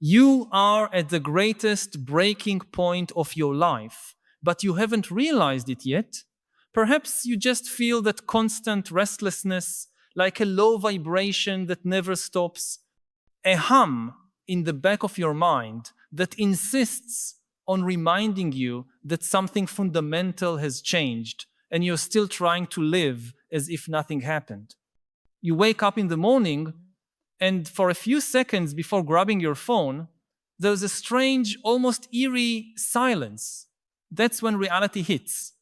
You are at the greatest breaking point of your life, but you haven't realized it yet. Perhaps you just feel that constant restlessness, like a low vibration that never stops, a hum in the back of your mind that insists on reminding you that something fundamental has changed and you're still trying to live as if nothing happened. You wake up in the morning, and for a few seconds before grabbing your phone, there's a strange, almost eerie silence. That's when reality hits.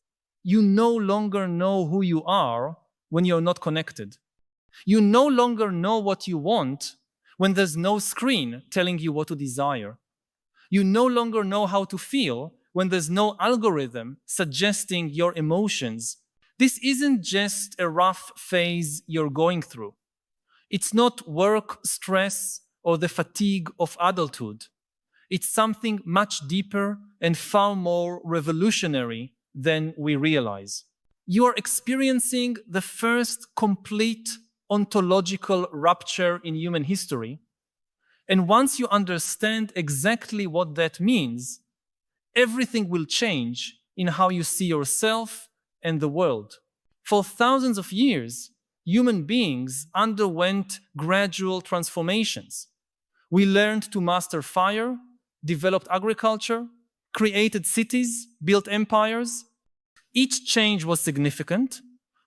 You no longer know who you are when you're not connected. You no longer know what you want when there's no screen telling you what to desire. You no longer know how to feel when there's no algorithm suggesting your emotions. This isn't just a rough phase you're going through. It's not work stress or the fatigue of adulthood. It's something much deeper and far more revolutionary than we realize. You are experiencing the first complete ontological rupture in human history. And once you understand exactly what that means, everything will change in how you see yourself and the world. For thousands of years, human beings underwent gradual transformations. We learned to master fire, developed agriculture, created cities, built empires. Each change was significant,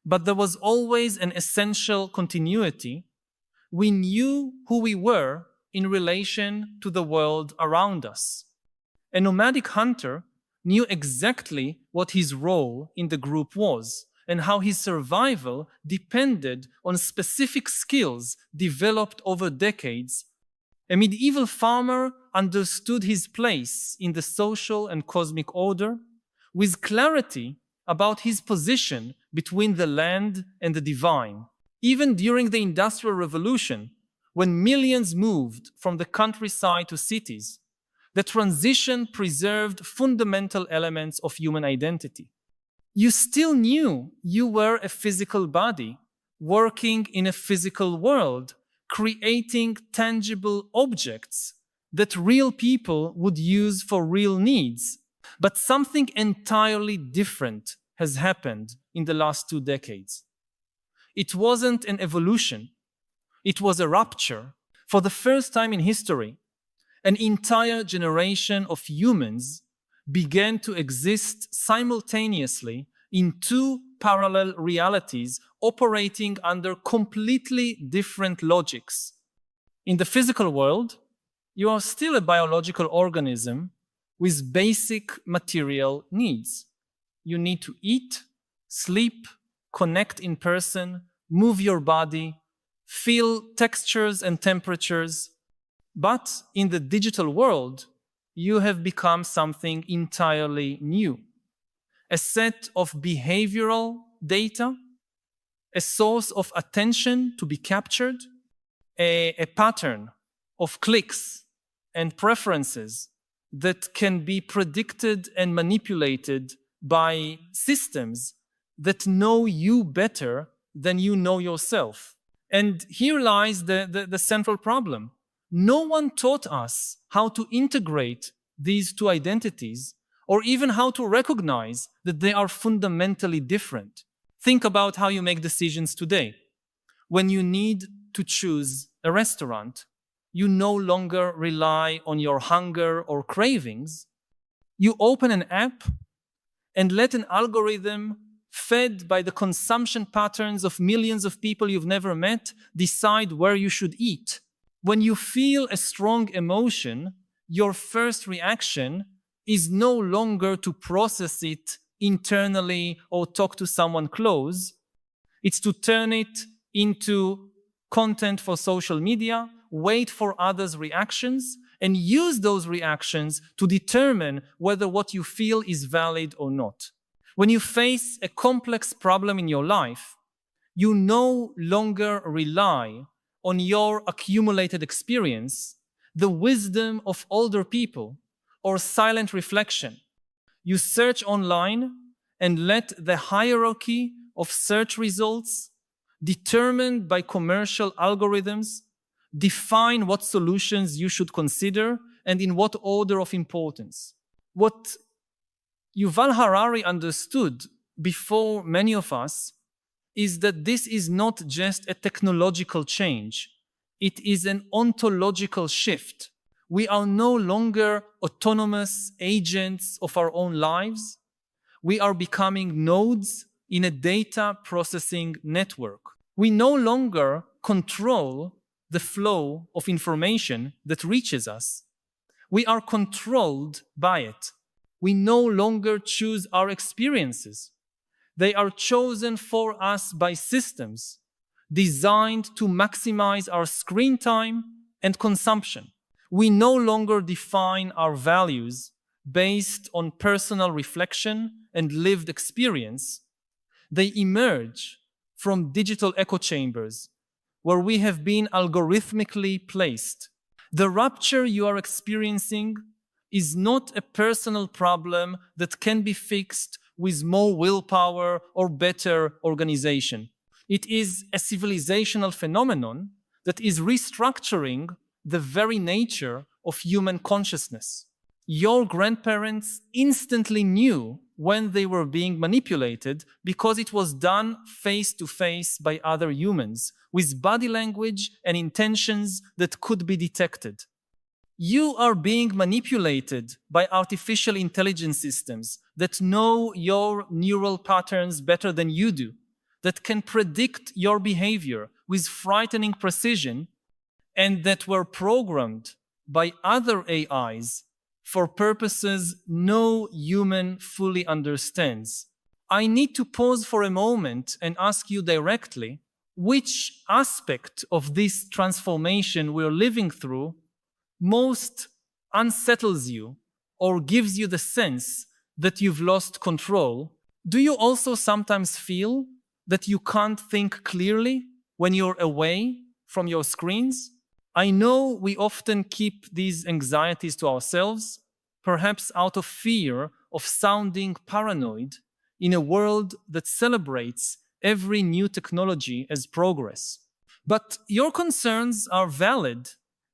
but there was always an essential continuity. We knew who we were in relation to the world around us. A nomadic hunter knew exactly what his role in the group was and how his survival depended on specific skills developed over decades. A medieval farmer understood his place in the social and cosmic order with clarity about his position between the land and the divine. Even during the Industrial Revolution, when millions moved from the countryside to cities, the transition preserved fundamental elements of human identity. You still knew you were a physical body, working in a physical world, creating tangible objects that real people would use for real needs. But something entirely different has happened in the last 2 decades. It wasn't an evolution. It was a rupture. For the first time in history, an entire generation of humans began to exist simultaneously in 2 parallel realities operating under completely different logics. In the physical world, you are still a biological organism with basic material needs. You need to eat, sleep, connect in person, move your body, feel textures and temperatures. But in the digital world, you have become something entirely new. A set of behavioral data, a source of attention to be captured, a pattern of clicks and preferences that can be predicted and manipulated by systems that know you better than you know yourself. And here lies the central problem. No one taught us how to integrate these 2 identities or even how to recognize that they are fundamentally different. Think about how you make decisions today. When you need to choose a restaurant, you no longer rely on your hunger or cravings. You open an app and let an algorithm fed by the consumption patterns of millions of people you've never met decide where you should eat. When you feel a strong emotion, your first reaction is no longer to process it internally or talk to someone close. It's to turn it into content for social media, wait for others' reactions, and use those reactions to determine whether what you feel is valid or not. When you face a complex problem in your life, you no longer rely on your accumulated experience, the wisdom of older people, or silent reflection. You search online and let the hierarchy of search results, determined by commercial algorithms, define what solutions you should consider and in what order of importance. What Yuval Harari understood before many of us is that this is not just a technological change, it is an ontological shift. We are no longer autonomous agents of our own lives. We are becoming nodes in a data processing network. We no longer control the flow of information that reaches us. We are controlled by it. We no longer choose our experiences. They are chosen for us by systems designed to maximize our screen time and consumption. We no longer define our values based on personal reflection and lived experience. They emerge from digital echo chambers where we have been algorithmically placed. The rupture you are experiencing is not a personal problem that can be fixed with more willpower or better organization. It is a civilizational phenomenon that is restructuring the very nature of human consciousness. Your grandparents instantly knew when they were being manipulated because it was done face to face by other humans with body language and intentions that could be detected. You are being manipulated by artificial intelligence systems that know your neural patterns better than you do, that can predict your behavior with frightening precision, and that were programmed by other AIs for purposes no human fully understands. I need to pause for a moment and ask you directly, which aspect of this transformation we're living through most unsettles you or gives you the sense that you've lost control? Do you also sometimes feel that you can't think clearly when you're away from your screens? I know we often keep these anxieties to ourselves, perhaps out of fear of sounding paranoid in a world that celebrates every new technology as progress. But your concerns are valid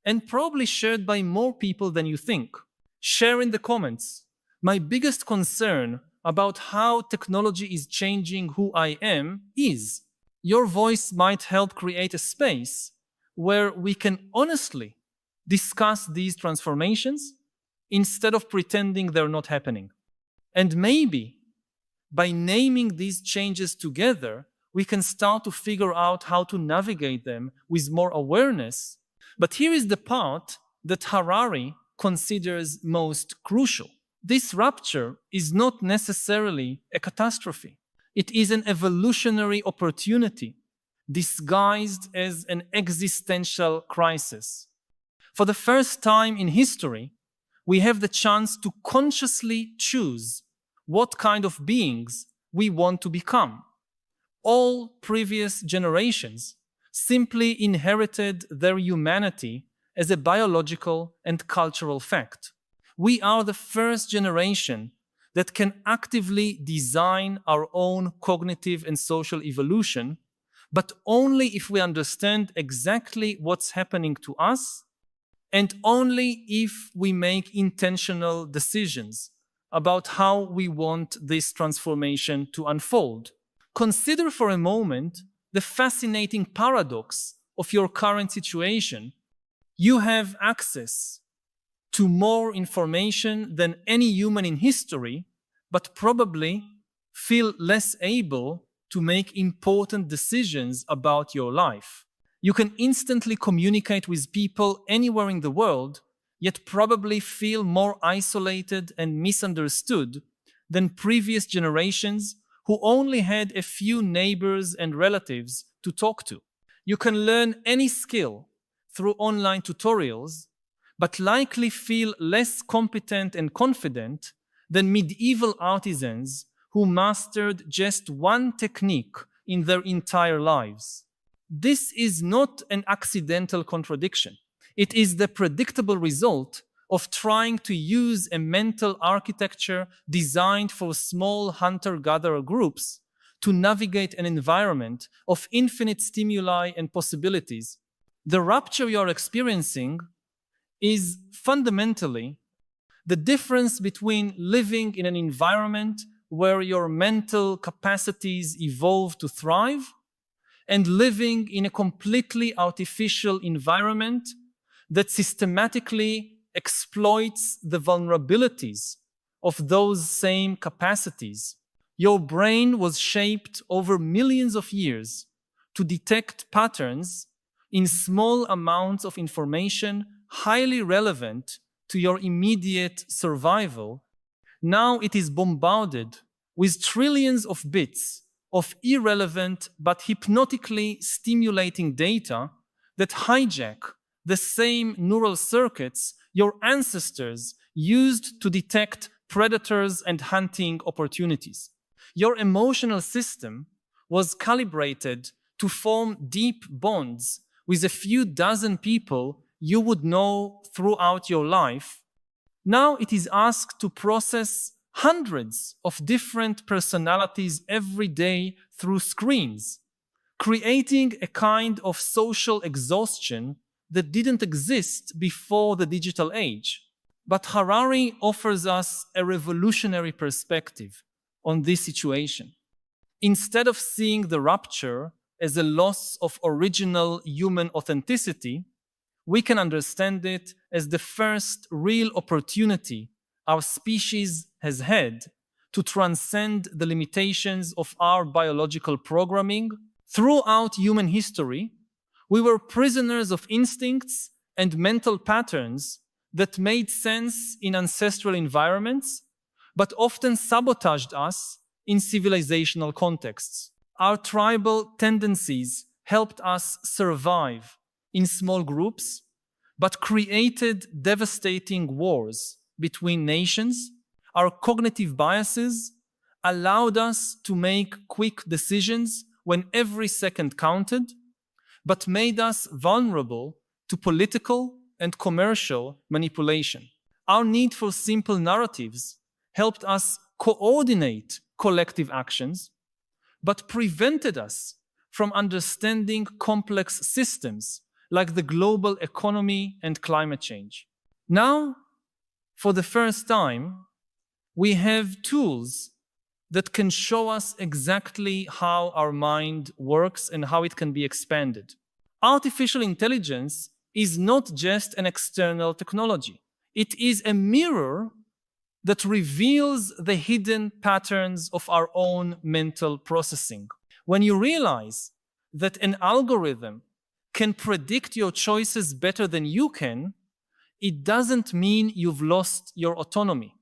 and probably shared by more people than you think. Share in the comments. My biggest concern about how technology is changing who I am is. Your voice might help create a space where we can honestly discuss these transformations instead of pretending they're not happening. And maybe by naming these changes together, we can start to figure out how to navigate them with more awareness. But here is the part that Harari considers most crucial. This rupture is not necessarily a catastrophe. It is an evolutionary opportunity disguised as an existential crisis. For the first time in history, we have the chance to consciously choose what kind of beings we want to become. All previous generations simply inherited their humanity as a biological and cultural fact. We are the first generation that can actively design our own cognitive and social evolution, but only if we understand exactly what's happening to us and only if we make intentional decisions about how we want this transformation to unfold. Consider for a moment the fascinating paradox of your current situation. You have access to more information than any human in history, but probably feel less able to make important decisions about your life. You can instantly communicate with people anywhere in the world, yet probably feel more isolated and misunderstood than previous generations who only had a few neighbors and relatives to talk to. You can learn any skill through online tutorials, but likely feel less competent and confident than medieval artisans who mastered just one technique in their entire lives. This is not an accidental contradiction. It is the predictable result of trying to use a mental architecture designed for small hunter-gatherer groups to navigate an environment of infinite stimuli and possibilities. The rupture you are experiencing is fundamentally the difference between living in an environment where your mental capacities evolve to thrive and living in a completely artificial environment that systematically exploits the vulnerabilities of those same capacities. Your brain was shaped over millions of years to detect patterns in small amounts of information highly relevant to your immediate survival. Now it is bombarded with trillions of bits of irrelevant but hypnotically stimulating data that hijack the same neural circuits your ancestors used to detect predators and hunting opportunities. Your emotional system was calibrated to form deep bonds with a few dozen people you would know throughout your life. Now it is asked to process hundreds of different personalities every day through screens, creating a kind of social exhaustion that didn't exist before the digital age. But Harari offers us a revolutionary perspective on this situation. Instead of seeing the rupture as a loss of original human authenticity, we can understand it as the first real opportunity our species has had to transcend the limitations of our biological programming. Throughout human history, we were prisoners of instincts and mental patterns that made sense in ancestral environments, but often sabotaged us in civilizational contexts. Our tribal tendencies helped us survive in small groups, but created devastating wars between nations. Our cognitive biases allowed us to make quick decisions when every second counted, but made us vulnerable to political and commercial manipulation. Our need for simple narratives helped us coordinate collective actions, but prevented us from understanding complex systems like the global economy and climate change. Now, for the first time, we have tools that can show us exactly how our mind works and how it can be expanded. Artificial intelligence is not just an external technology. It is a mirror that reveals the hidden patterns of our own mental processing. When you realize that an algorithm can predict your choices better than you can, it doesn't mean you've lost your autonomy.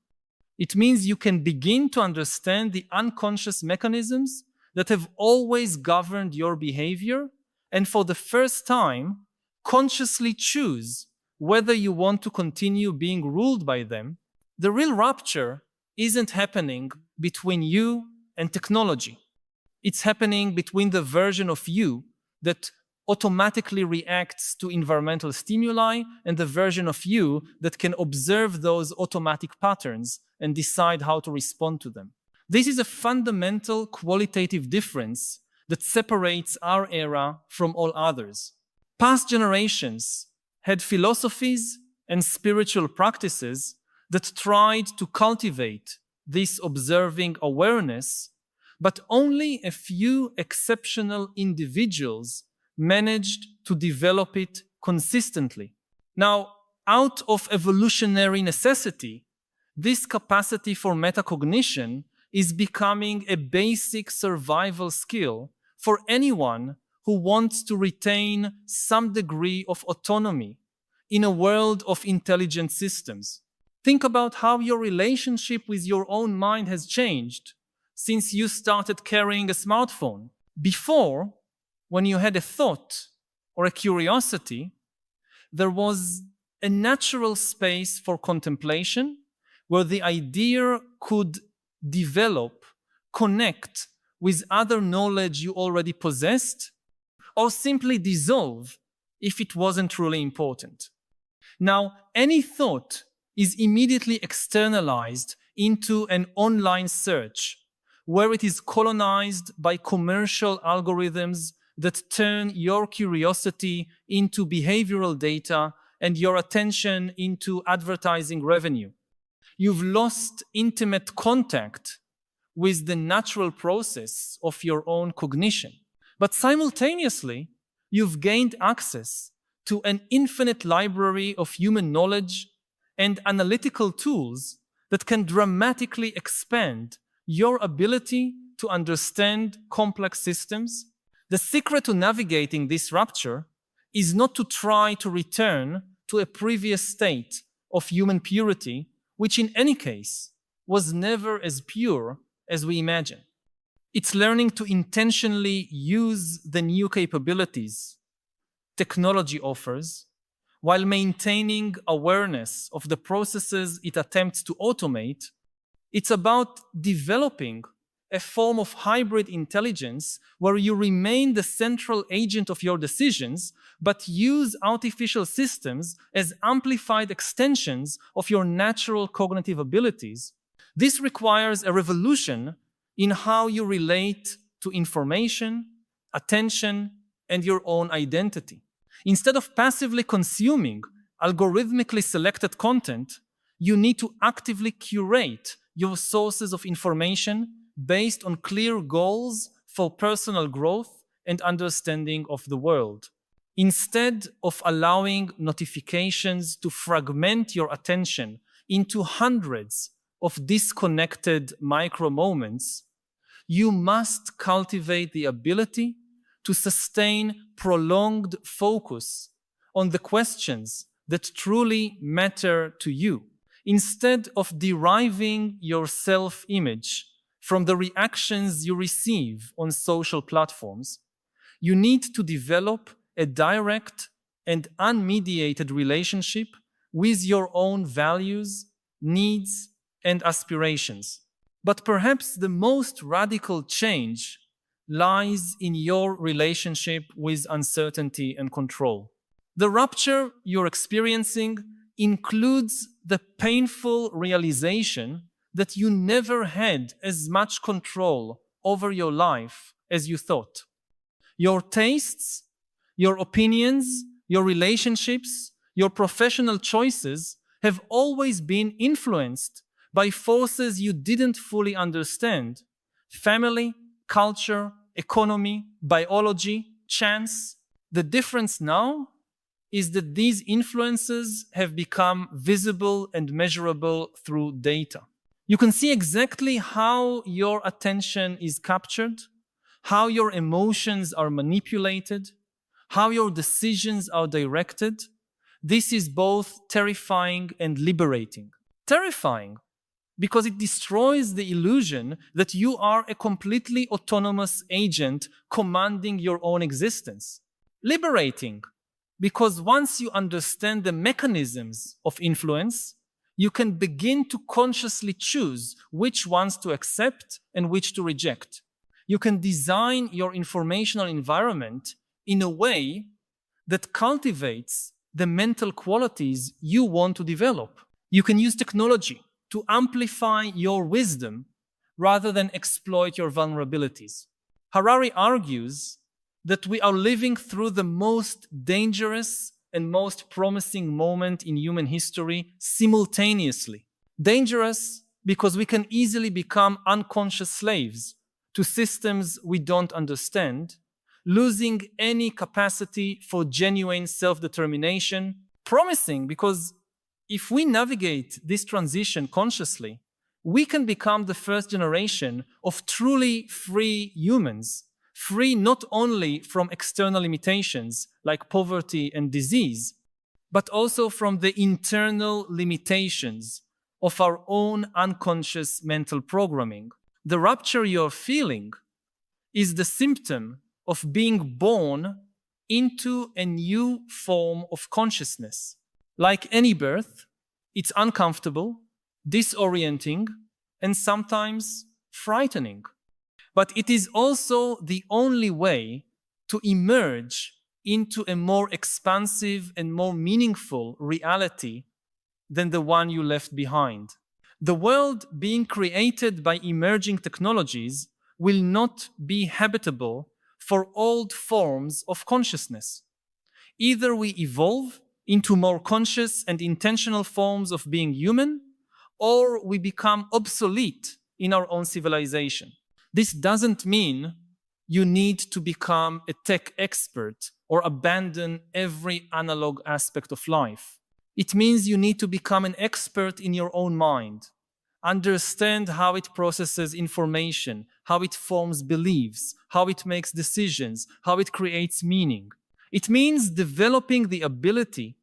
It means you can begin to understand the unconscious mechanisms that have always governed your behavior, and for the first time, consciously choose whether you want to continue being ruled by them. The real rupture isn't happening between you and technology. It's happening between the version of you that automatically reacts to environmental stimuli and the version of you that can observe those automatic patterns and decide how to respond to them. This is a fundamental qualitative difference that separates our era from all others. Past generations had philosophies and spiritual practices that tried to cultivate this observing awareness, but only a few exceptional individuals managed to develop it consistently. Now, out of evolutionary necessity, this capacity for metacognition is becoming a basic survival skill for anyone who wants to retain some degree of autonomy in a world of intelligent systems. Think about how your relationship with your own mind has changed since you started carrying a smartphone. Before, when you had a thought or a curiosity, there was a natural space for contemplation where the idea could develop, connect with other knowledge you already possessed, or simply dissolve if it wasn't truly important. Now, any thought is immediately externalized into an online search where it is colonized by commercial algorithms that turn your curiosity into behavioral data and your attention into advertising revenue. You've lost intimate contact with the natural process of your own cognition. But simultaneously, you've gained access to an infinite library of human knowledge and analytical tools that can dramatically expand your ability to understand complex systems. The secret to navigating this rupture is not to try to return to a previous state of human purity, which in any case was never as pure as we imagine. It's learning to intentionally use the new capabilities technology offers while maintaining awareness of the processes it attempts to automate. It's about developing a form of hybrid intelligence where you remain the central agent of your decisions, but use artificial systems as amplified extensions of your natural cognitive abilities. This requires a revolution in how you relate to information, attention, and your own identity. Instead of passively consuming algorithmically selected content, you need to actively curate your sources of information based on clear goals for personal growth and understanding of the world. Instead of allowing notifications to fragment your attention into hundreds of disconnected micro moments, you must cultivate the ability to sustain prolonged focus on the questions that truly matter to you, instead of deriving your self-image from the reactions you receive on social platforms. You need to develop a direct and unmediated relationship with your own values, needs, and aspirations. But perhaps the most radical change lies in your relationship with uncertainty and control. The rupture you're experiencing includes the painful realization that you never had as much control over your life as you thought. Your tastes, your opinions, your relationships, your professional choices have always been influenced by forces you didn't fully understand: family, culture, economy, biology, chance. The difference now is that these influences have become visible and measurable through data. You can see exactly how your attention is captured, how your emotions are manipulated, how your decisions are directed. This is both terrifying and liberating. Terrifying because it destroys the illusion that you are a completely autonomous agent commanding your own existence. Liberating because once you understand the mechanisms of influence, you can begin to consciously choose which ones to accept and which to reject. You can design your informational environment in a way that cultivates the mental qualities you want to develop. You can use technology to amplify your wisdom rather than exploit your vulnerabilities. Harari argues that we are living through the most dangerous and most promising moment in human history simultaneously. Dangerous because we can easily become unconscious slaves to systems we don't understand, losing any capacity for genuine self-determination. Promising because if we navigate this transition consciously, we can become the first generation of truly free humans, free not only from external limitations like poverty and disease, but also from the internal limitations of our own unconscious mental programming. The rupture you're feeling is the symptom of being born into a new form of consciousness. Like any birth, it's uncomfortable, disorienting, and sometimes frightening. But it is also the only way to emerge into a more expansive and more meaningful reality than the one you left behind. The world being created by emerging technologies will not be habitable for old forms of consciousness. Either we evolve into more conscious and intentional forms of being human, or we become obsolete in our own civilization. This doesn't mean you need to become a tech expert or abandon every analog aspect of life. It means you need to become an expert in your own mind, understand how it processes information, how it forms beliefs, how it makes decisions, how it creates meaning. It means developing the ability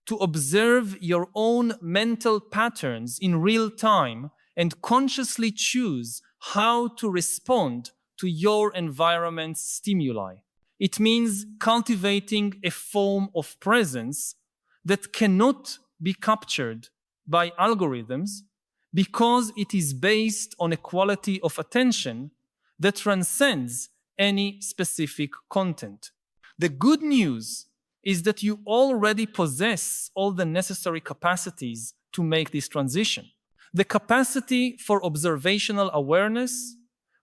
to observe your own mental patterns in real time and consciously choose how to respond to your environment's stimuli. It means cultivating a form of presence that cannot be captured by algorithms because it is based on a quality of attention that transcends any specific content. The good news is that you already possess all the necessary capacities to make this transition. The capacity for observational awareness,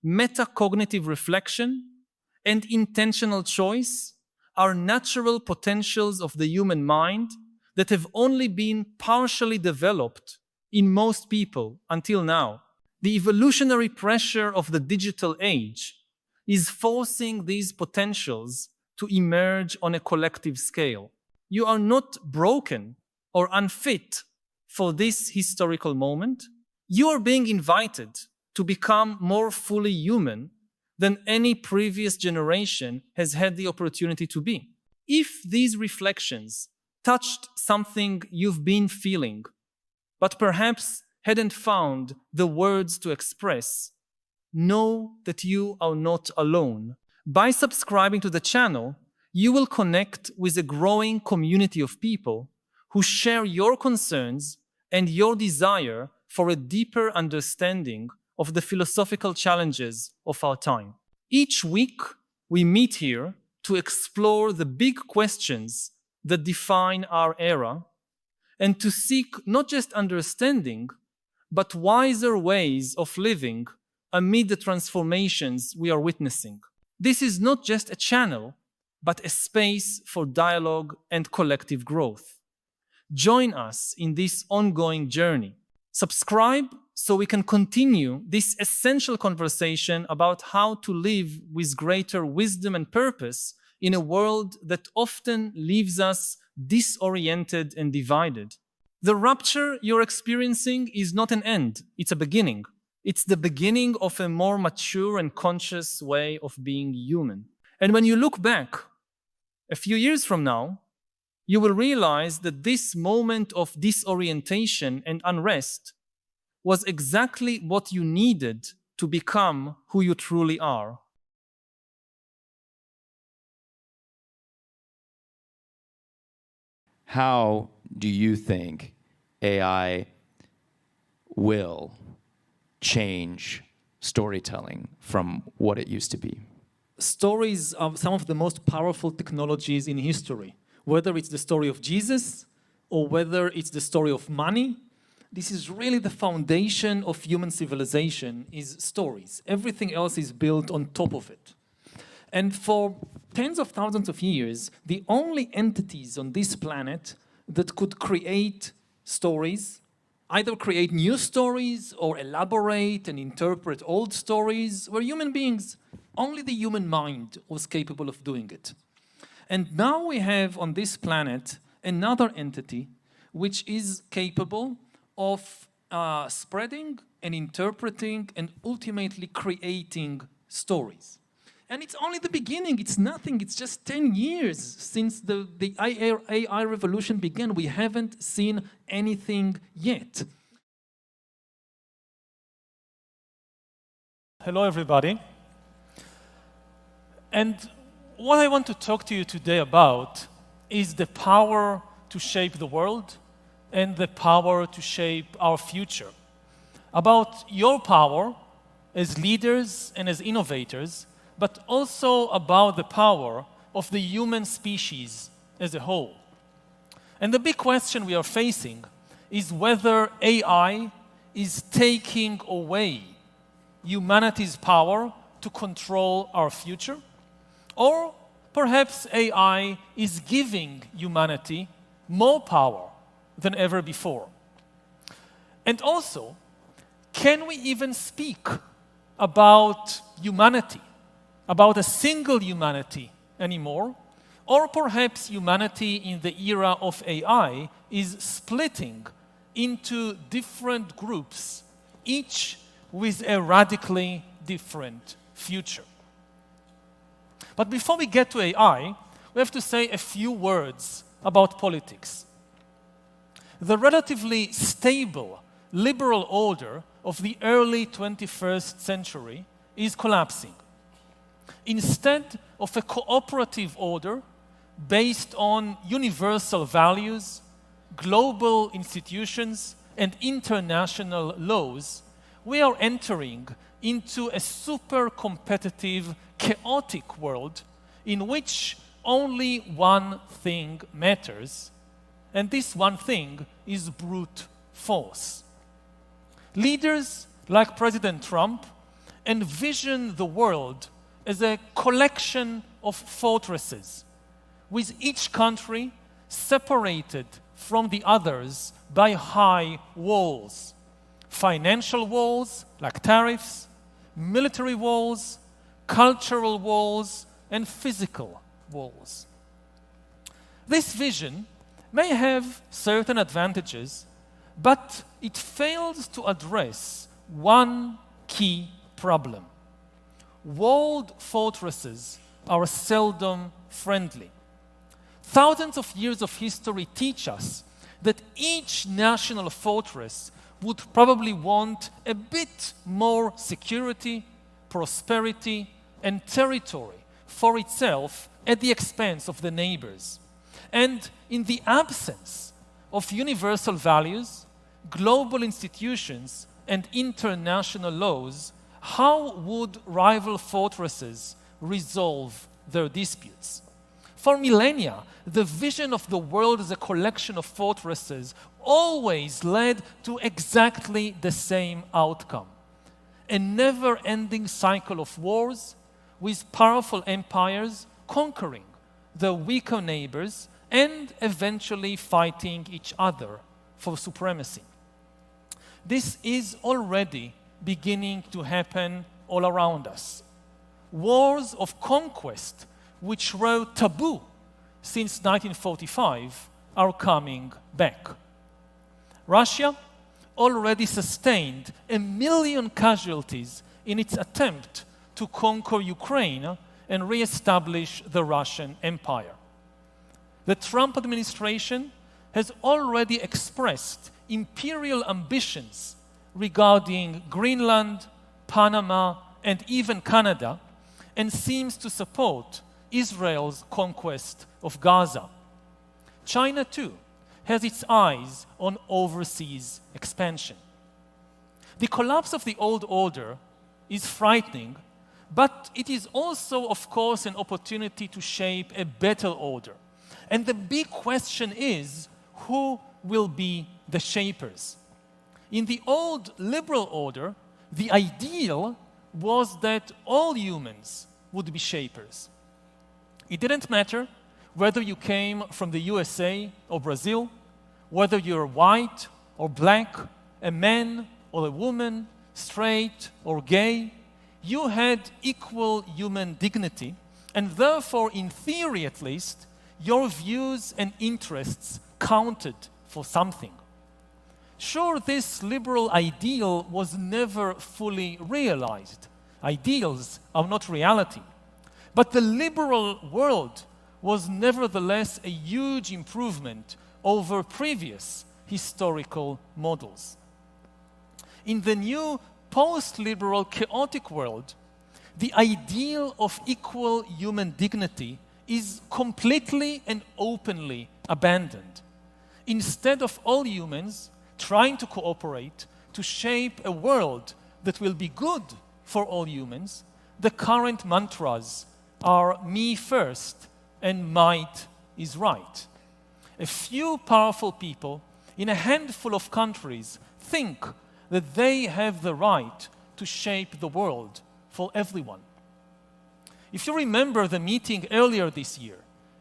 metacognitive reflection, and intentional choice are natural potentials of the human mind that have only been partially developed in most people until now. The evolutionary pressure of the digital age is forcing these potentials to emerge on a collective scale. You are not broken or unfit for this historical moment. You are being invited to become more fully human than any previous generation has had the opportunity to be. If these reflections touched something you've been feeling, but perhaps hadn't found the words to express, know that you are not alone. By subscribing to the channel, you will connect with a growing community of people who share your concerns and your desire for a deeper understanding of the philosophical challenges of our time. Each week, we meet here to explore the big questions that define our era and to seek not just understanding, but wiser ways of living amid the transformations we are witnessing. This is not just a channel, but a space for dialogue and collective growth. Join us in this ongoing journey. Subscribe so we can continue this essential conversation about how to live with greater wisdom and purpose in a world that often leaves us disoriented and divided. The rupture you're experiencing is not an end, it's a beginning. It's the beginning of a more mature and conscious way of being human. And when you look back a few years from now, you will realize that this moment of disorientation and unrest was exactly what you needed to become who you truly are. How do you think AI will change storytelling from what it used to be? Stories are some of the most powerful technologies in history. Whether it's the story of Jesus or whether it's the story of money, this is really the foundation of human civilization, is stories. Everything else is built on top of it. And for tens of thousands of years, the only entities on this planet that could create stories, either create new stories or elaborate and interpret old stories, were human beings. Only the human mind was capable of doing it. And now we have on this planet another entity which is capable of spreading and interpreting and ultimately creating stories. And it's only the beginning, it's nothing, it's just 10 years since the AI revolution began. We haven't seen anything yet. Hello, everybody. And what I want to talk to you today about is the power to shape the world and the power to shape our future. About your power as leaders and as innovators, but also about the power of the human species as a whole. And the big question we are facing is whether AI is taking away humanity's power to control our future, Or perhaps AI is giving humanity more power than ever before. And also, can we even speak about humanity, about a single humanity anymore? Or perhaps humanity in the era of AI is splitting into different groups, each with a radically different future. But before we get to AI, we have to say a few words about politics. The relatively stable liberal order of the early 21st century is collapsing. Instead of a cooperative order based on universal values, global institutions, and international laws, we are entering into a super competitive, chaotic world in which only one thing matters, and this one thing is brute force. Leaders like President Trump envision the world as a collection of fortresses, with each country separated from the others by high walls. Financial walls, like tariffs, military walls, cultural walls, and physical walls. This vision may have certain advantages, but it fails to address one key problem. Walled fortresses are seldom friendly. Thousands of years of history teach us that each national fortress would probably want a bit more security, prosperity, and territory for itself at the expense of the neighbors. And in the absence of universal values, global institutions, and international laws, how would rival fortresses resolve their disputes? For millennia, the vision of the world as a collection of fortresses always led to exactly the same outcome: a never-ending cycle of wars, with powerful empires conquering their weaker neighbors and eventually fighting each other for supremacy. This is already beginning to happen all around us. Wars of conquest, which were taboo since 1945, are coming back. Russia already sustained 1 million casualties in its attempt to conquer Ukraine and re-establish the Russian Empire. The Trump administration has already expressed imperial ambitions regarding Greenland, Panama, and even Canada, and seems to support Israel's conquest of Gaza. China, too, has its eyes on overseas expansion. The collapse of the old order is frightening, but it is also, of course, an opportunity to shape a better order. And the big question is, who will be the shapers? In the old liberal order, the ideal was that all humans would be shapers. It didn't matter whether you came from the USA or Brazil, whether you're white or black, a man or a woman, straight or gay. You had equal human dignity, and therefore, in theory at least, your views and interests counted for something. Sure, this liberal ideal was never fully realized. Ideals are not reality. But the liberal world was nevertheless a huge improvement over previous historical models. In the new post-liberal chaotic world, the ideal of equal human dignity is completely and openly abandoned. Instead of all humans trying to cooperate to shape a world that will be good for all humans, the current mantras are me first and might is right. A few powerful people in a handful of countries think that they have the right to shape the world for everyone. If you remember the meeting earlier this year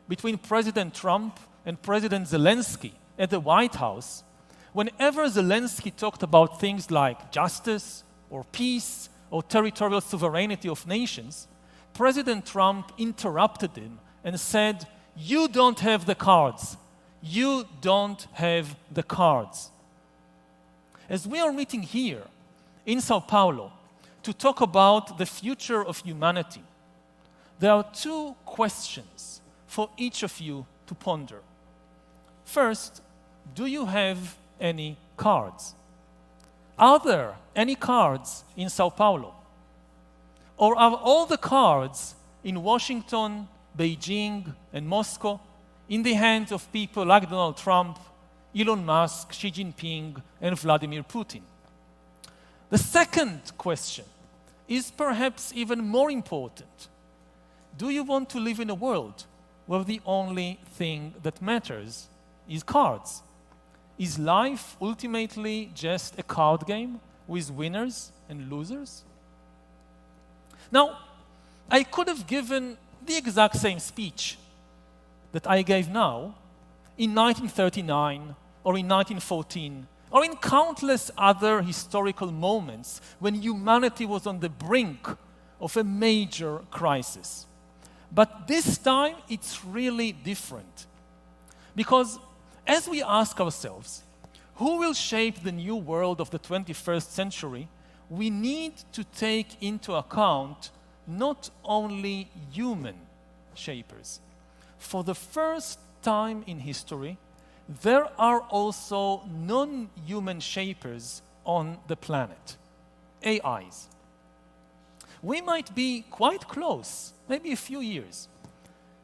between President Trump and President Zelensky at the White House, whenever Zelensky talked about things like justice or peace or territorial sovereignty of nations, President Trump interrupted him and said, "You don't have the cards. You don't have the cards." As we are meeting here in Sao Paulo to talk about the future of humanity, there are two questions for each of you to ponder. First, do you have any cards? Are there any cards in Sao Paulo? Or are all the cards in Washington, Beijing, and Moscow in the hands of people like Donald Trump, Elon Musk, Xi Jinping, and Vladimir Putin? The second question is perhaps even more important. Do you want to live in a world where the only thing that matters is cards? Is life ultimately just a card game with winners and losers? Now, I could have given the exact same speech that I gave now in 1939 or in 1914 or in countless other historical moments when humanity was on the brink of a major crisis. But this time, it's really different. Because as we ask ourselves, who will shape the new world of the 21st century, we need to take into account not only human shapers. For the first time in history, there are also non-human shapers on the planet, AIs. We might be quite close, maybe a few years,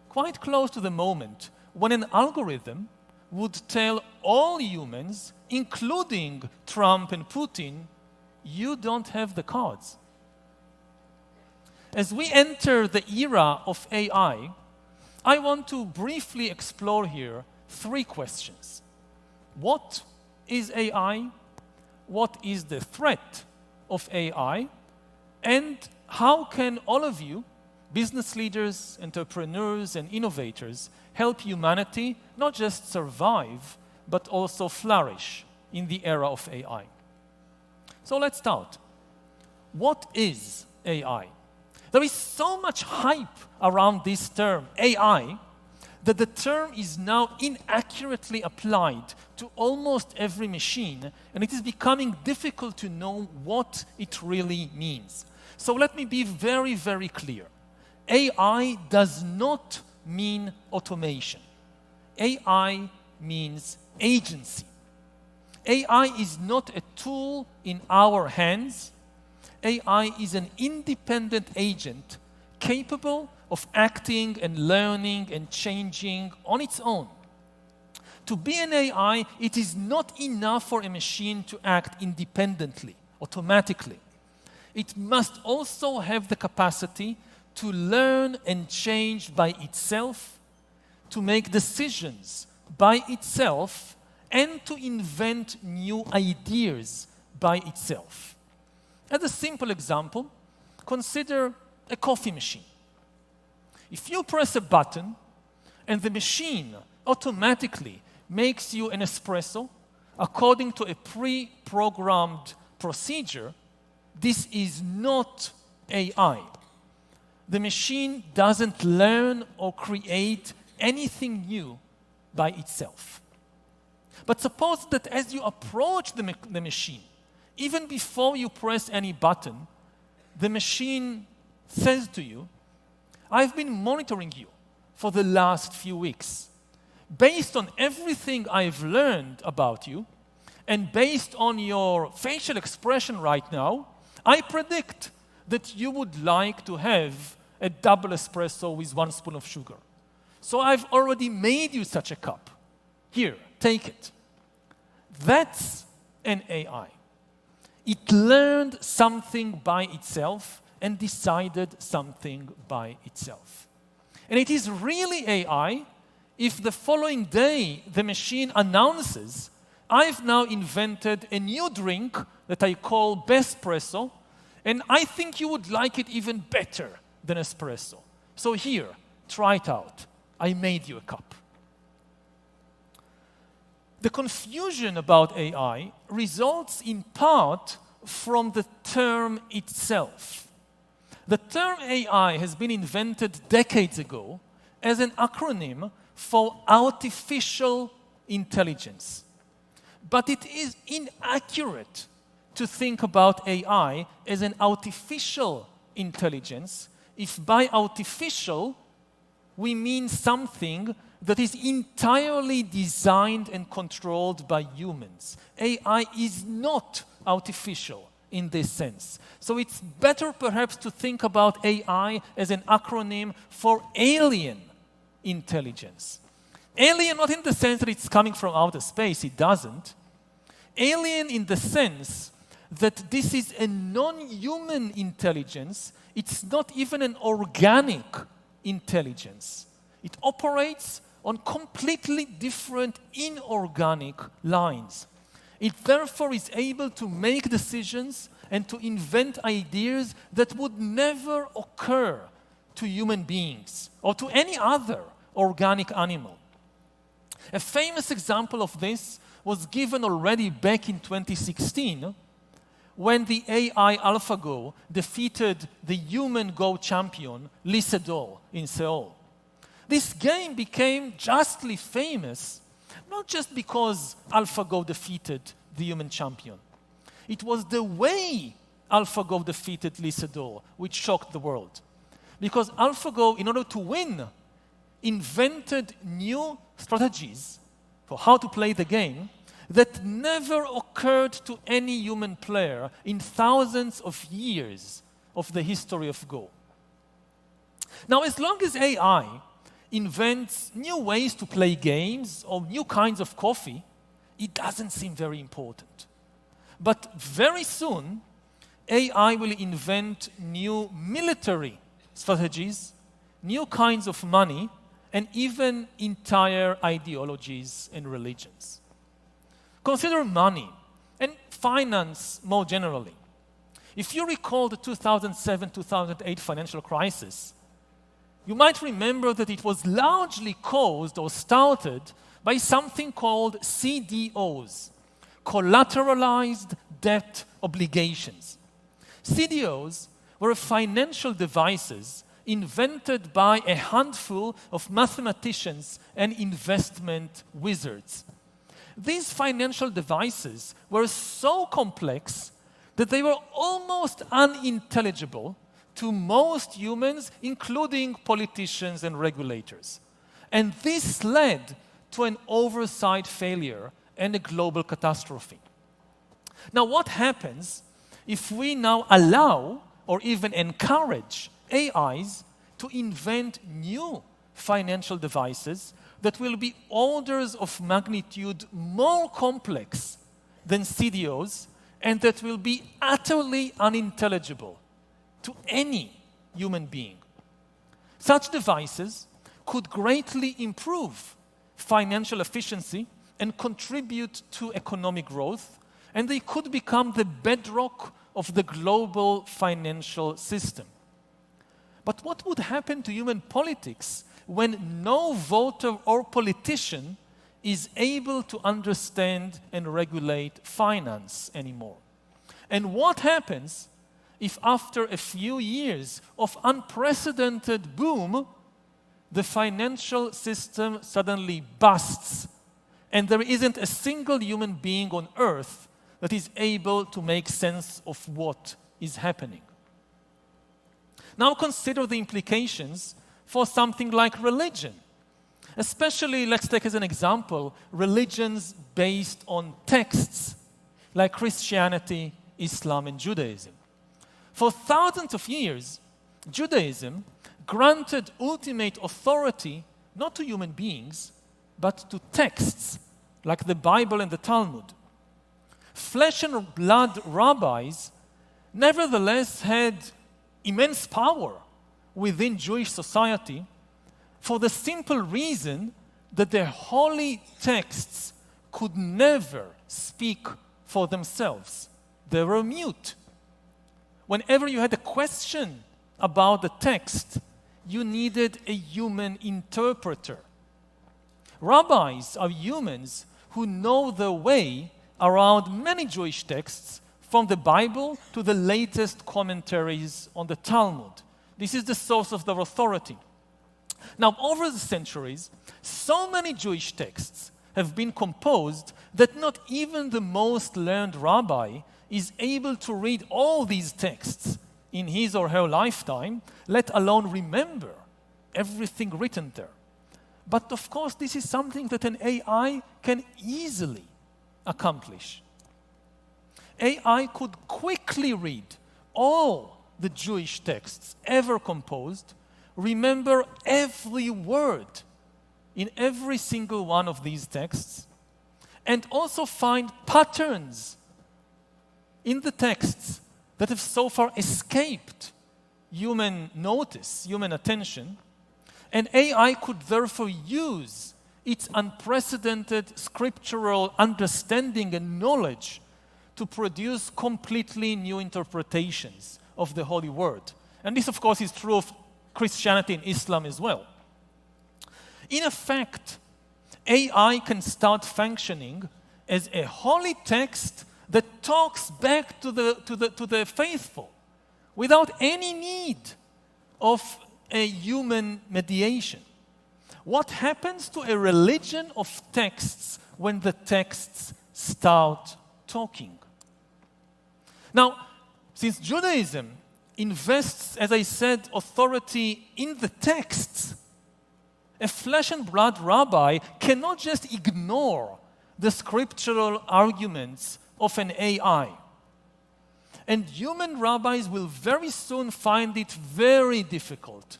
quite close to the moment when an algorithm would tell all humans, including Trump and Putin, you don't have the cards. As we enter the era of AI, I want to briefly explore here three questions. What is AI? What is the threat of AI? And how can all of you, business leaders, entrepreneurs, and innovators, help humanity not just survive, but also flourish in the era of AI? So let's start. What is AI? There is so much hype around this term, AI, that the term is now inaccurately applied to almost every machine, and it is becoming difficult to know what it really means. So let me be very, very clear. AI does not mean automation. AI means agency. AI is not a tool in our hands. AI is an independent agent capable of acting and learning and changing on its own. To be an AI, it is not enough for a machine to act independently, automatically. It must also have the capacity to learn and change by itself, to make decisions by itself, and to invent new ideas by itself. As a simple example, consider a coffee machine. If you press a button and the machine automatically makes you an espresso according to a pre-programmed procedure, this is not AI. The machine doesn't learn or create anything new by itself. But suppose that as you approach the machine, even before you press any button, the machine says to you, I've been monitoring you for the last few weeks. Based on everything I've learned about you, and based on your facial expression right now, I predict that you would like to have a double espresso with 1 spoon of sugar. So I've already made you such a cup. Here, take it. That's an AI. It learned something by itself and decided something by itself. And it is really AI if the following day the machine announces, I've now invented a new drink that I call Bespresso, and I think you would like it even better than espresso. So here, try it out. I made you a cup. The confusion about AI results in part from the term itself. The term AI has been invented decades ago as an acronym for artificial intelligence. But it is inaccurate to think about AI as an artificial intelligence if by artificial we mean something that is entirely designed and controlled by humans. AI is not artificial in this sense. So it's better perhaps to think about AI as an acronym for alien intelligence. Alien not in the sense that it's coming from outer space, it doesn't. Alien in the sense that this is a non-human intelligence, it's not even an organic intelligence. It operates on completely different inorganic lines. It therefore is able to make decisions and to invent ideas that would never occur to human beings or to any other organic animal. A famous example of this was given already back in 2016 when the AI AlphaGo defeated the human Go champion Lee Sedol in Seoul. This game became justly famous, not just because AlphaGo defeated the human champion. It was the way AlphaGo defeated Lee Sedol which shocked the world. Because AlphaGo, in order to win, invented new strategies for how to play the game that never occurred to any human player in thousands of years of the history of Go. Now, as long as AI invents new ways to play games or new kinds of coffee, it doesn't seem very important. But very soon, AI will invent new military strategies, new kinds of money, and even entire ideologies and religions. Consider money and finance more generally. If you recall the 2007-2008 financial crisis, you might remember that it was largely caused or started by something called CDOs, collateralized debt obligations. CDOs were financial devices invented by a handful of mathematicians and investment wizards. These financial devices were so complex that they were almost unintelligible to most humans, including politicians and regulators. And this led to an oversight failure and a global catastrophe. Now, what happens if we now allow or even encourage AIs to invent new financial devices that will be orders of magnitude more complex than CDOs and that will be utterly unintelligible to any human being? Such devices could greatly improve financial efficiency and contribute to economic growth, and they could become the bedrock of the global financial system. But what would happen to human politics when no voter or politician is able to understand and regulate finance anymore? And what happens if after a few years of unprecedented boom, the financial system suddenly busts and there isn't a single human being on earth that is able to make sense of what is happening? Now consider the implications for something like religion. Especially, let's take as an example, religions based on texts like Christianity, Islam, and Judaism. For thousands of years, Judaism granted ultimate authority not to human beings, but to texts like the Bible and the Talmud. Flesh and blood rabbis nevertheless had immense power within Jewish society for the simple reason that their holy texts could never speak for themselves. They were mute. Whenever you had a question about the text, you needed a human interpreter. Rabbis are humans who know their way around many Jewish texts, from the Bible to the latest commentaries on the Talmud. This is the source of their authority. Now, over the centuries, so many Jewish texts have been composed that not even the most learned rabbi is able to read all these texts in his or her lifetime, let alone remember everything written there. But of course, this is something that an AI can easily accomplish. AI could quickly read all the Jewish texts ever composed, remember every word in every single one of these texts, and also find patterns in the texts that have so far escaped human notice, human attention, and AI could therefore use its unprecedented scriptural understanding and knowledge to produce completely new interpretations of the Holy Word. And this, of course, is true of Christianity and Islam as well. In effect, AI can start functioning as a holy text that talks back to the faithful without any need of a human mediation. What happens to a religion of texts when the texts start talking? Now, since Judaism invests, as I said, authority in the texts, a flesh and blood rabbi cannot just ignore the scriptural arguments of an AI. And human rabbis will very soon find it very difficult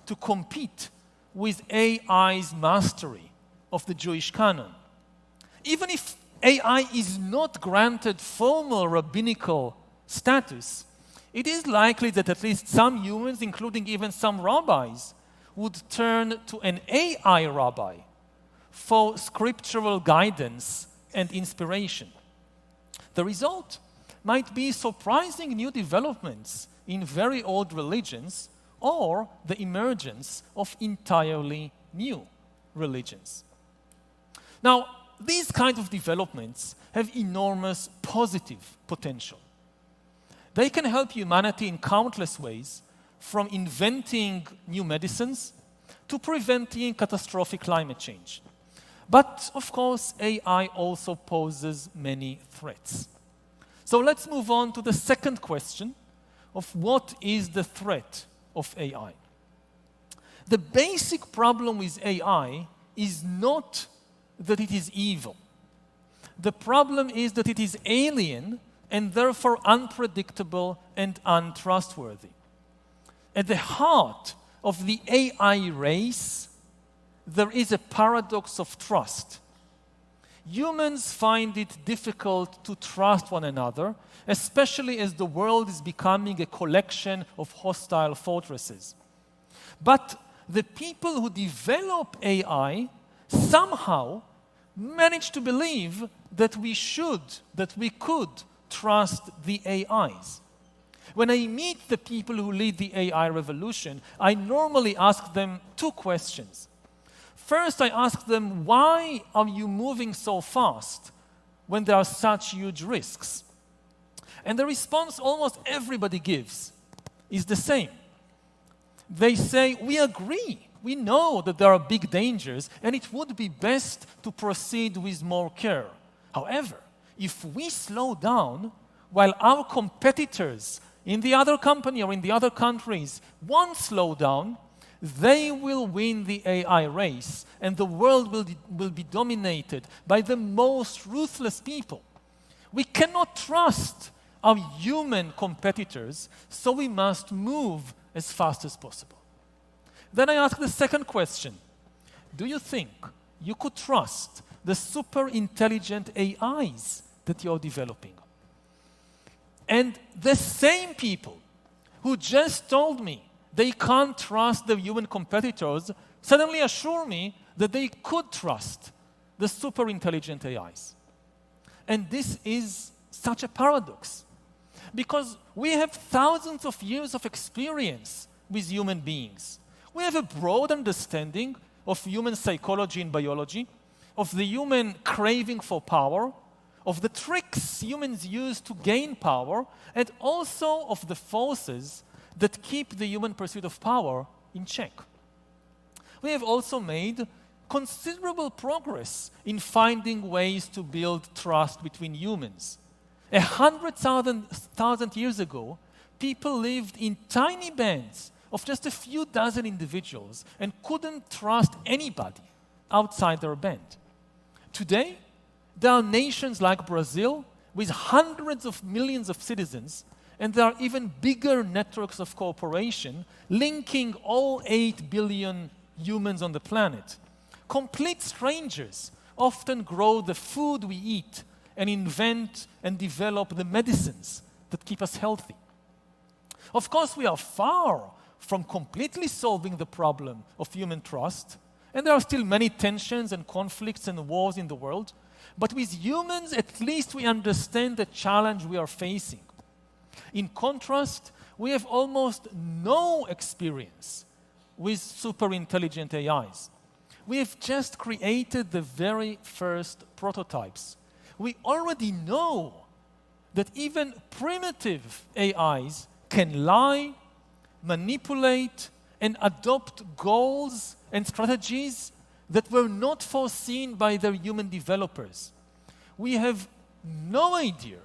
to compete with AI's mastery of the Jewish canon. Even if AI is not granted formal rabbinical status, it is likely that at least some humans, including even some rabbis, would turn to an AI rabbi for scriptural guidance and inspiration. The result might be surprising new developments in very old religions or the emergence of entirely new religions. Now, these kinds of developments have enormous positive potential. They can help humanity in countless ways, from inventing new medicines to preventing catastrophic climate change. But, of course, AI also poses many threats. So let's move on to the second question of what is the threat of AI. The basic problem with AI is not that it is evil. The problem is that it is alien and therefore unpredictable and untrustworthy. At the heart of the AI race, there is a paradox of trust. Humans find it difficult to trust one another, especially as the world is becoming a collection of hostile fortresses. But the people who develop AI somehow manage to believe that we could trust the AIs. When I meet the people who lead the AI revolution, I normally ask them two questions. First, I ask them, why are you moving so fast when there are such huge risks? And the response almost everybody gives is the same. They say, we agree. We know that there are big dangers, and it would be best to proceed with more care. However, if we slow down while our competitors in the other company or in the other countries won't slow down, they will win the AI race, and the world will be dominated by the most ruthless people. We cannot trust our human competitors, so we must move as fast as possible. Then I ask the second question. Do you think you could trust the super intelligent AIs that you're developing? And the same people who just told me they can't trust the human competitors suddenly assure me that they could trust the super intelligent AIs. And this is such a paradox, because we have thousands of years of experience with human beings. We have a broad understanding of human psychology and biology, of the human craving for power, of the tricks humans use to gain power, and also of the forces that keep the human pursuit of power in check. We have also made considerable progress in finding ways to build trust between humans. 100,000 years ago, people lived in tiny bands of just a few dozen individuals and couldn't trust anybody outside their band. Today, there are nations like Brazil with hundreds of millions of citizens, and there are even bigger networks of cooperation linking all 8 billion humans on the planet. Complete strangers often grow the food we eat and invent and develop the medicines that keep us healthy. Of course, we are far from completely solving the problem of human trust, and there are still many tensions and conflicts and wars in the world, but with humans, at least we understand the challenge we are facing. In contrast, we have almost no experience with super intelligent AIs. We have just created the very first prototypes. We already know that even primitive AIs can lie, manipulate, and adopt goals and strategies that were not foreseen by their human developers. We have no idea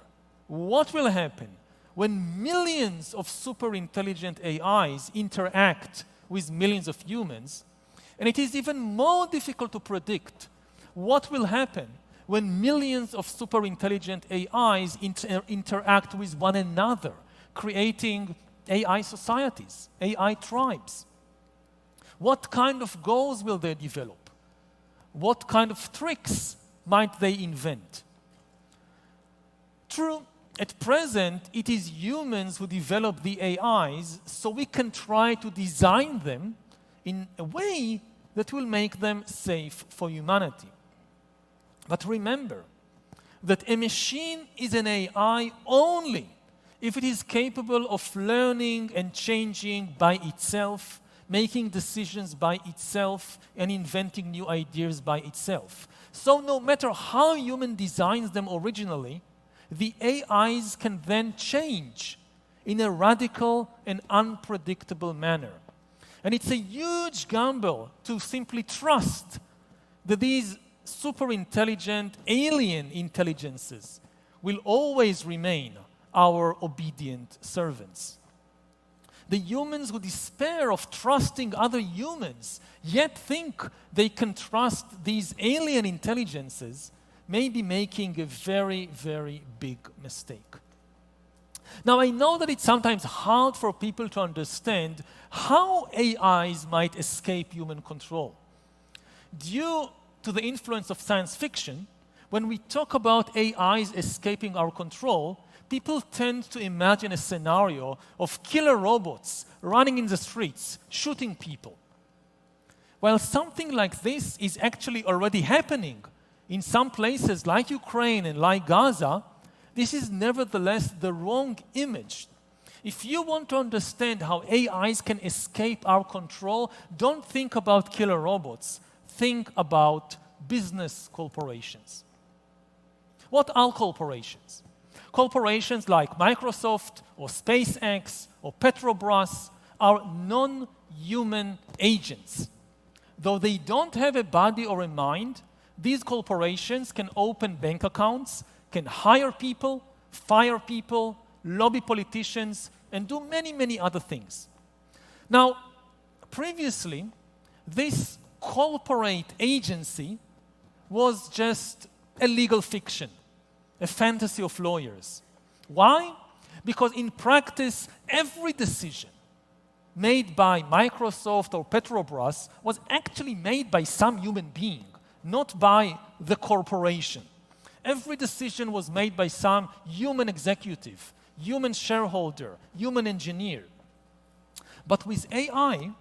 what will happen when millions of super intelligent AIs interact with millions of humans, and it is even more difficult to predict what will happen when millions of super intelligent AIs interact with one another, creating AI societies, AI tribes. What kind of goals will they develop? What kind of tricks might they invent? True, at present, it is humans who develop the AIs, so we can try to design them in a way that will make them safe for humanity. But remember that a machine is an AI only if it is capable of learning and changing by itself, making decisions by itself, and inventing new ideas by itself. So no matter how human designs them originally, the AIs can then change in a radical and unpredictable manner. And it's a huge gamble to simply trust that these super intelligent alien intelligences will always remain our obedient servants. The humans who despair of trusting other humans, yet think they can trust these alien intelligences, may be making a very, very big mistake. Now, I know that it's sometimes hard for people to understand how AIs might escape human control. Due to the influence of science fiction, when we talk about AIs escaping our control, people tend to imagine a scenario of killer robots running in the streets, shooting people. While something like this is actually already happening in some places like Ukraine and like Gaza, this is nevertheless the wrong image. If you want to understand how AIs can escape our control, don't think about killer robots. Think about business corporations. What are corporations? Corporations like Microsoft or SpaceX or Petrobras are non-human agents. Though they don't have a body or a mind, these corporations can open bank accounts, can hire people, fire people, lobby politicians, and do many, many other things. Now, previously, this corporate agency was just a legal fiction, a fantasy of lawyers. Why? Because in practice, every decision made by Microsoft or Petrobras was actually made by some human being, not by the corporation. Every decision was made by some human executive, human shareholder, human engineer. But with AI,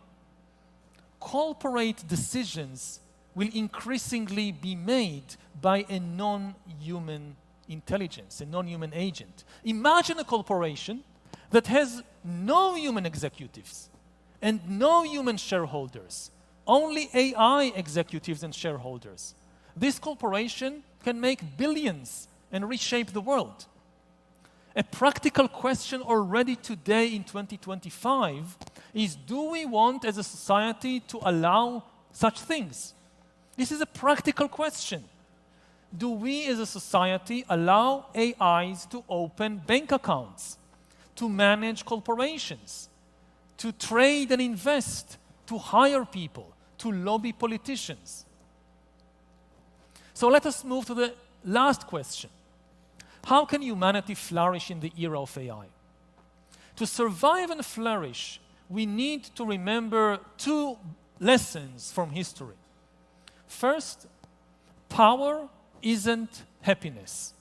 corporate decisions will increasingly be made by a non-human intelligence, a non-human agent. Imagine a corporation that has no human executives and no human shareholders, only AI executives and shareholders. This corporation can make billions and reshape the world. A practical question already today in 2025 is, do we want as a society to allow such things? This is a practical question. Do we as a society allow AIs to open bank accounts, to manage corporations, to trade and invest, to hire people, to lobby politicians? So let us move to the last question. How can humanity flourish in the era of AI? To survive and flourish, we need to remember two lessons from history. First, power isn't happiness.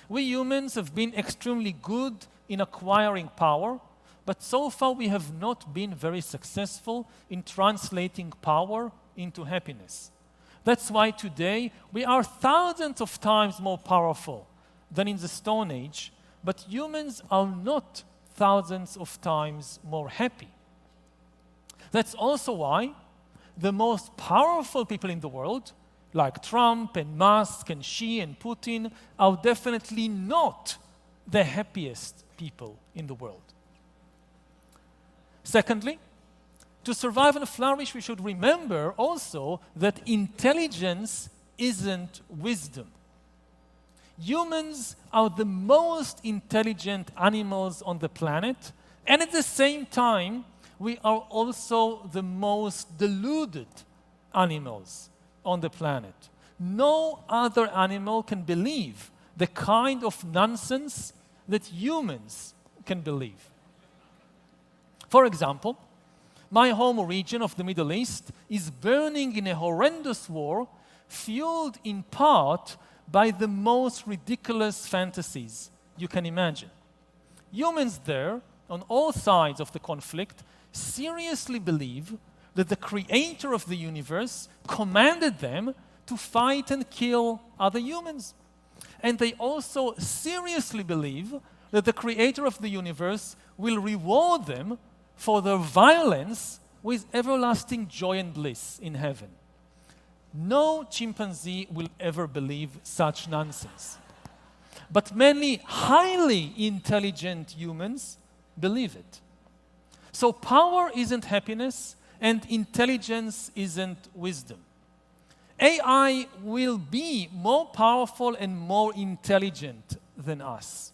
We humans have been extremely good in acquiring power, but so far we have not been very successful in translating power into happiness. That's why today we are thousands of times more powerful than in the Stone Age, but humans are not thousands of times more happy. That's also why the most powerful people in the world, like Trump and Musk and Xi and Putin, are definitely not the happiest people in the world. Secondly, to survive and flourish, we should remember also that intelligence isn't wisdom. Humans are the most intelligent animals on the planet, and at the same time, we are also the most deluded animals on the planet. No other animal can believe the kind of nonsense that humans can believe. For example, my home region of the Middle East is burning in a horrendous war, fueled in part by the most ridiculous fantasies you can imagine. Humans there, on all sides of the conflict, seriously believe that the creator of the universe commanded them to fight and kill other humans. And they also seriously believe that the creator of the universe will reward them for their violence with everlasting joy and bliss in heaven. No chimpanzee will ever believe such nonsense. But many highly intelligent humans believe it. So power isn't happiness, and intelligence isn't wisdom. AI will be more powerful and more intelligent than us.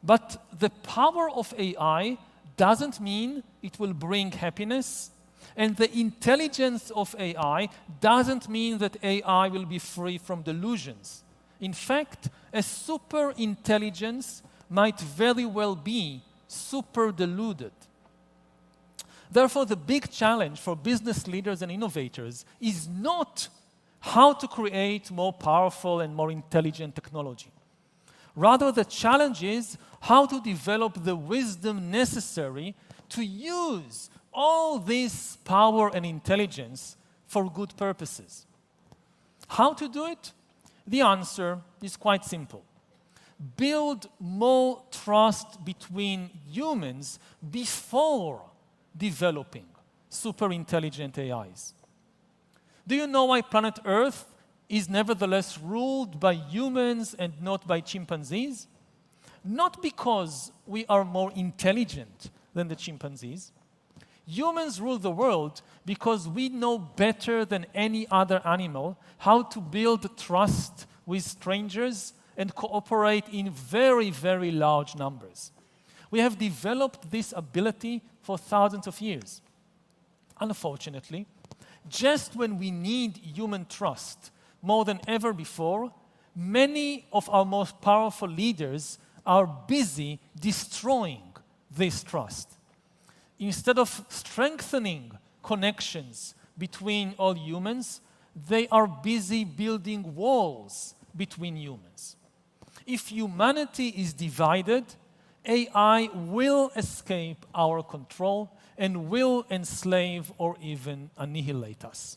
But the power of AI doesn't mean it will bring happiness, and the intelligence of AI doesn't mean that AI will be free from delusions. In fact, a super intelligence might very well be super deluded. Therefore, the big challenge for business leaders and innovators is not how to create more powerful and more intelligent technology. Rather, the challenge is how to develop the wisdom necessary to use all this power and intelligence for good purposes. How to do it? The answer is quite simple. Build more trust between humans before developing super intelligent AIs. Do you know why planet Earth is nevertheless ruled by humans and not by chimpanzees? Not because we are more intelligent than the chimpanzees. Humans rule the world because we know better than any other animal how to build trust with strangers and cooperate in very, very large numbers. We have developed this ability for thousands of years. Unfortunately, just when we need human trust more than ever before, many of our most powerful leaders are busy destroying this trust. Instead of strengthening connections between all humans, they are busy building walls between humans. If humanity is divided, AI will escape our control and will enslave or even annihilate us.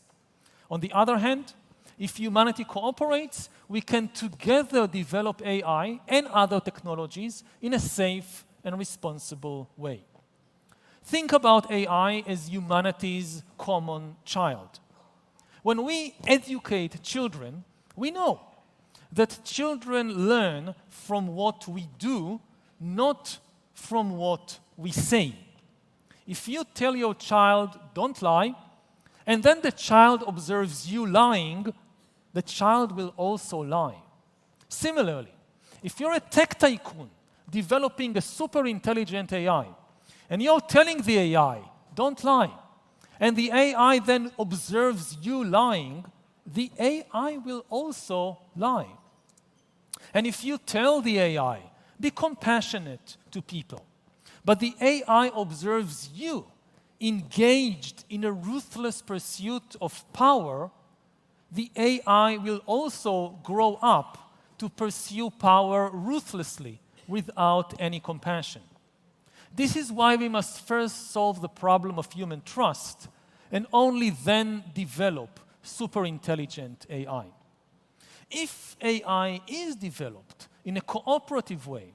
On the other hand, if humanity cooperates, we can together develop AI and other technologies in a safe and responsible way. Think about AI as humanity's common child. When we educate children, we know that children learn from what we do, not from what we say. If you tell your child, don't lie, and then the child observes you lying, the child will also lie. Similarly, if you're a tech tycoon developing a super intelligent AI, and you're telling the AI, don't lie, and the AI then observes you lying, the AI will also lie. And if you tell the AI, be compassionate to people, but the AI observes you engaged in a ruthless pursuit of power, the AI will also grow up to pursue power ruthlessly without any compassion. This is why we must first solve the problem of human trust and only then develop super intelligent AI. If AI is developed in a cooperative way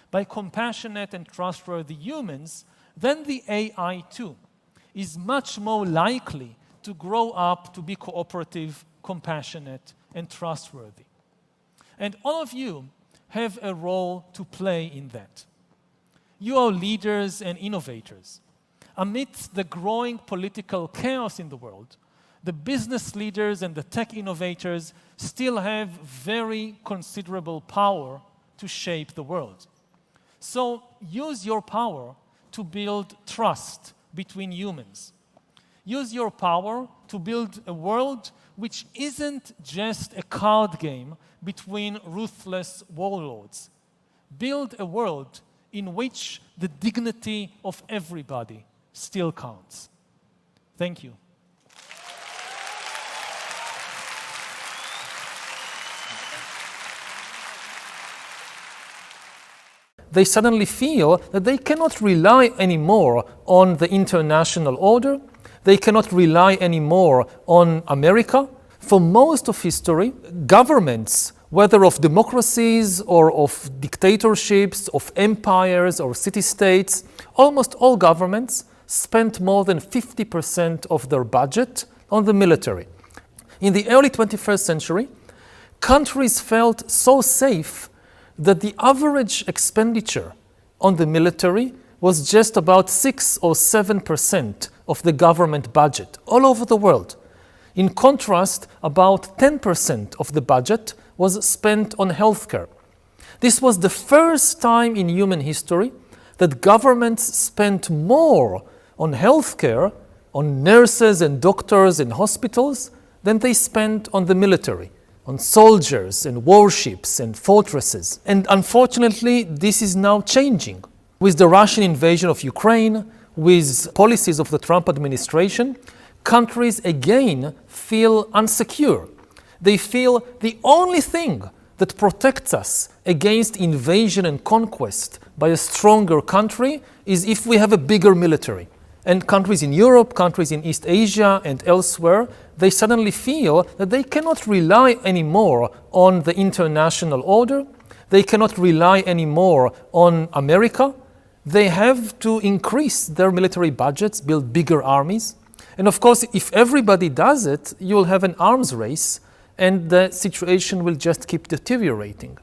by compassionate and trustworthy humans, then the AI too is much more likely to grow up to be cooperative, compassionate, and trustworthy. And all of you have a role to play in that. You are leaders and innovators. Amidst the growing political chaos in the world, the business leaders and the tech innovators still have very considerable power to shape the world. So use your power to build trust between humans. Use your power to build a world which isn't just a card game between ruthless warlords. Build a world in which the dignity of everybody still counts. Thank you. They suddenly feel that they cannot rely anymore on the international order. They cannot rely anymore on America. For most of history, governments, whether of democracies or of dictatorships, of empires or city-states, almost all governments spent more than 50% of their budget on the military. In the early 21st century, countries felt so safe that the average expenditure on the military was just about 6 or 7% of the government budget all over the world. In contrast, about 10% of the budget was spent on healthcare. This was the first time in human history that governments spent more on healthcare, on nurses and doctors and hospitals, than they spent on the military, on soldiers and warships and fortresses. And unfortunately, this is now changing. With the Russian invasion of Ukraine, with policies of the Trump administration, countries again feel insecure. They feel the only thing that protects us against invasion and conquest by a stronger country is if we have a bigger military. And countries in Europe, countries in East Asia and elsewhere, they suddenly feel that they cannot rely anymore on the international order. They cannot rely anymore on America. They have to increase their military budgets, build bigger armies. And of course, if everybody does it, you'll have an arms race and the situation will just keep deteriorating.